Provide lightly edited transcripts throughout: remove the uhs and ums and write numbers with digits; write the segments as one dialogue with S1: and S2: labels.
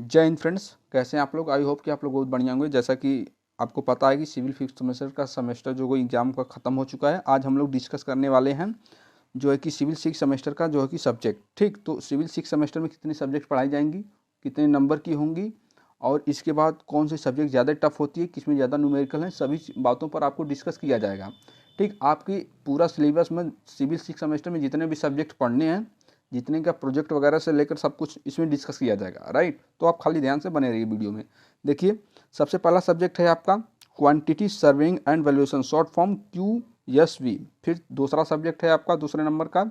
S1: जय हिंद फ्रेंड्स, कैसे हैं आप लोग। आई होप कि आप लोग बहुत बढ़िया होंगे। जैसा कि आपको पता है कि सिविल फिफ्थ सेमेस्टर का सेमेस्टर जो एग्ज़ाम का ख़त्म हो चुका है। आज हम लोग डिस्कस करने वाले हैं जो है कि सिविल सिक्स सेमेस्टर का जो है कि सब्जेक्ट। ठीक, तो सिविल सिक्स सेमेस्टर में कितनी सब्जेक्ट पढ़ाई जाएंगी, कितने नंबर की होंगी, और इसके बाद कौन सी सब्जेक्ट ज़्यादा टफ होती है, किसमें ज़्यादा न्यूमेरिकल है, सभी बातों पर आपको डिस्कस किया जाएगा। ठीक, आपकी पूरा सिलेबस में सिविल सिक्स सेमेस्टर में जितने भी सब्जेक्ट पढ़ने हैं, जितने का प्रोजेक्ट वगैरह से लेकर सब कुछ इसमें डिस्कस किया जाएगा। राइट, तो आप खाली ध्यान से बने रहिए वीडियो में। देखिए, सबसे पहला सब्जेक्ट है आपका quantity serving and valuation, short form QSV। फिर दूसरा सब्जेक्ट है आपका दूसरे नंबर का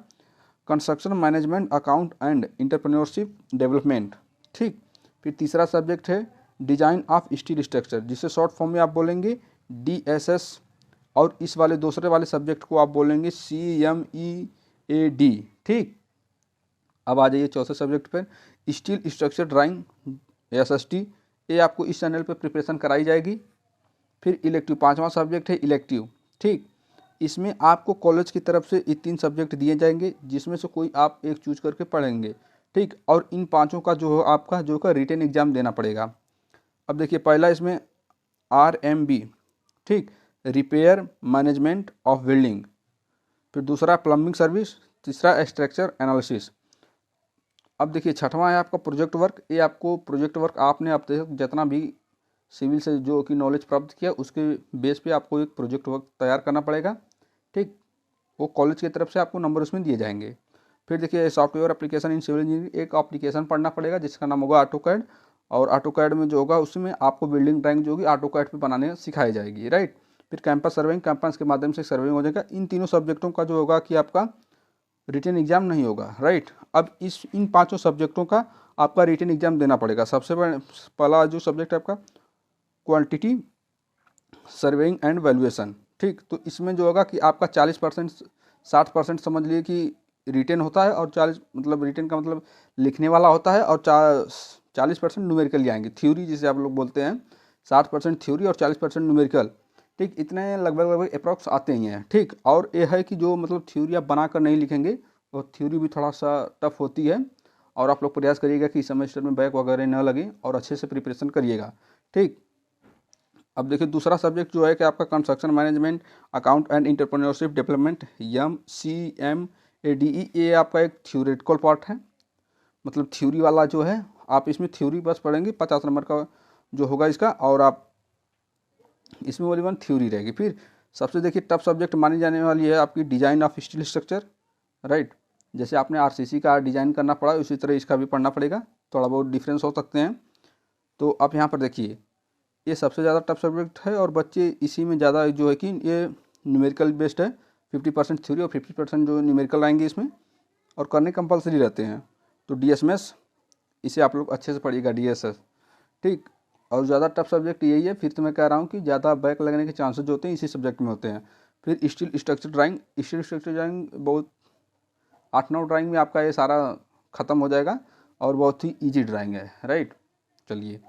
S1: construction management account and entrepreneurship development. ठीक, फिर तीसरा सब्जेक्ट है डिजाइन ऑफ स्टील स्ट्रक्चर, जिसे शॉर्ट फॉर्म में आप बोलेंगे DSS, और इस वाले दूसरे वाले सब्जेक्ट को आप बोलेंगे CMEAD। ठीक, अब आ जाइए चौथे सब्जेक्ट पर, स्टील स्ट्रक्चर ड्राइंग SST। ये आपको इस चैनल पर प्रिपरेशन कराई जाएगी। फिर इलेक्टिव, पांचवा सब्जेक्ट है इलेक्टिव। ठीक, इसमें आपको कॉलेज की तरफ से ये 3 सब्जेक्ट दिए जाएंगे, जिसमें से कोई आप एक चूज करके पढ़ेंगे। ठीक, और इन पांचों का जो आपका जो का रिटन एग्जाम देना पड़ेगा। अब देखिए, पहला इसमें RMB, ठीक, रिपेयर मैनेजमेंट ऑफ बिल्डिंग। फिर दूसरा प्लम्बिंग सर्विस, तीसरा स्ट्रक्चर एनालिसिस। अब देखिए, छठवां है आपका प्रोजेक्ट वर्क। ये आपको प्रोजेक्ट वर्क आपने अब तक जितना भी सिविल से जो कि नॉलेज प्राप्त किया, उसके बेस पे आपको एक प्रोजेक्ट वर्क तैयार करना पड़ेगा। ठीक, वो कॉलेज की तरफ से आपको नंबर उसमें दिए जाएंगे। फिर देखिए, software application in civil engineering, एक एप्लीकेशन पढ़ना पड़ेगा जिसका नाम होगा AutoCAD। और AutoCAD में जो होगा उसमें आपको बिल्डिंग ड्राइंग जो होगी AutoCAD पे बनाने सिखाई जाएगी। राइट, फिर कैंपस सर्वेइंग, कैंपस के माध्यम से सर्वेइंग हो जाएगा। इन तीनों सब्जेक्टों का जो होगा कि आपका रिटन एग्जाम नहीं होगा। राइट, अब इन पांचों सब्जेक्टों का आपका रिटन एग्जाम देना पड़ेगा। सबसे पहला जो सब्जेक्ट है आपका क्वांटिटी सर्वेइंग एंड वैल्यूएशन। ठीक, तो इसमें जो होगा कि आपका 40% 60% समझ लिए कि रिटन होता है, और 40 मतलब रिटन का मतलब लिखने वाला होता है, और 40% न्यूमेरिकल आएंगे, थ्योरी जिसे आप लोग बोलते हैं। 60% थ्योरी और 40% न्यूमेरिकल। ठीक, इतने लगभग अप्रॉक्स आते ही हैं। ठीक, और ये है कि जो मतलब थ्योरी आप बना कर नहीं लिखेंगे, और थ्योरी भी थोड़ा सा टफ होती है, और आप लोग प्रयास करिएगा कि सेमेस्टर में बैक वगैरह न लगे, और अच्छे से प्रिपरेशन करिएगा। ठीक, अब देखिए, दूसरा सब्जेक्ट जो है कि आपका construction management account and entrepreneurship development, MCMADE। ये आपका एक थ्योरेटिकल पार्ट है, मतलब थ्योरी वाला जो है, आप इसमें थ्योरी बस पढ़ेंगे। 50 नंबर का जो होगा इसका, और आप इसमें ओनली 1 थ्योरी रहेगी। फिर सबसे देखिए टफ सब्जेक्ट मानी जाने वाली है आपकी design of steel structure. Right, जैसे आपने RCC का डिजाइन करना पड़ा, उसी तरह इसका भी पढ़ना पड़ेगा। थोड़ा बहुत डिफरेंस हो सकते हैं। तो आप यहाँ पर देखिए, ये सबसे ज़्यादा टफ सब्जेक्ट है, और बच्चे इसी में ज़्यादा जो है कि ये न्यूमेरिकल बेस्ड है। 50% थ्योरी और 50% जो न्यूमेरिकल आएंगे इसमें, और करने कंपलसरी रहते हैं। तो DSMS, इसे आप लोग अच्छे से पढ़िएगा, DSS। ठीक, और ज़्यादा टफ सब्जेक्ट यही है। फिर तो मैं कह रहा हूँ कि ज़्यादा बैक लगने के चांसेस जो होते हैं इसी सब्जेक्ट में होते हैं। फिर steel structure drawing, steel structure drawing बहुत 8-9 ड्राइंग में आपका ये सारा ख़त्म हो जाएगा, और बहुत ही ईजी ड्राइंग है। राइट, चलिए,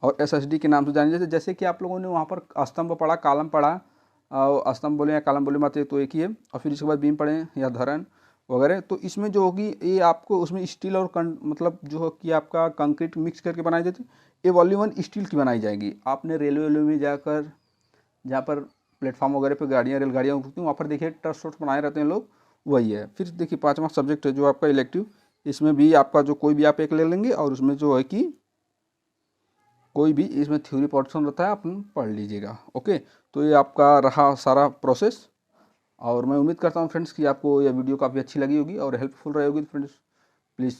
S1: और SSD के नाम से जानिए। जैसे कि आप लोगों ने वहाँ पर स्तंभ पढ़ा, कॉलम पढ़ा, और स्तंभ बोले या कॉलम बोले मत, तो एक ही है। और फिर इसके बाद बीम पढ़े या धरन वगैरह। तो इसमें जो होगी ये आपको उसमें स्टील और मतलब जो हो कि आपका कंक्रीट मिक्स करके बनाई जाती है। ये वॉल्यूम 1 स्टील की बनाई जाएगी। आपने रेलवे में जाकर, जहाँ पर प्लेटफॉर्म वगैरह पे गाड़ियाँ रेलगाड़ियाँ रुकती हैं, वहाँ पर देखिए ट्रस्ट ट्रस्ट बनाए रहते हैं लोग, वही है। फिर देखिए, पाँचवा सब्जेक्ट है जो आपका इलेक्टिव। इसमें भी आपका जो कोई भी आप एक ले लेंगे, और उसमें जो है कि कोई भी इसमें थ्योरी पोर्शन रहता है, आप पढ़ लीजिएगा। ओके, तो ये आपका रहा सारा प्रोसेस, और मैं उम्मीद करता हूँ फ्रेंड्स कि आपको यह वीडियो काफ़ी अच्छी लगी होगी और हेल्पफुल रही होगी। फ्रेंड्स प्लीज़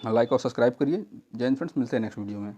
S1: लाइक और सब्सक्राइब करिए। जय हिंद फ्रेंड्स, मिलते हैं नेक्स्ट वीडियो में।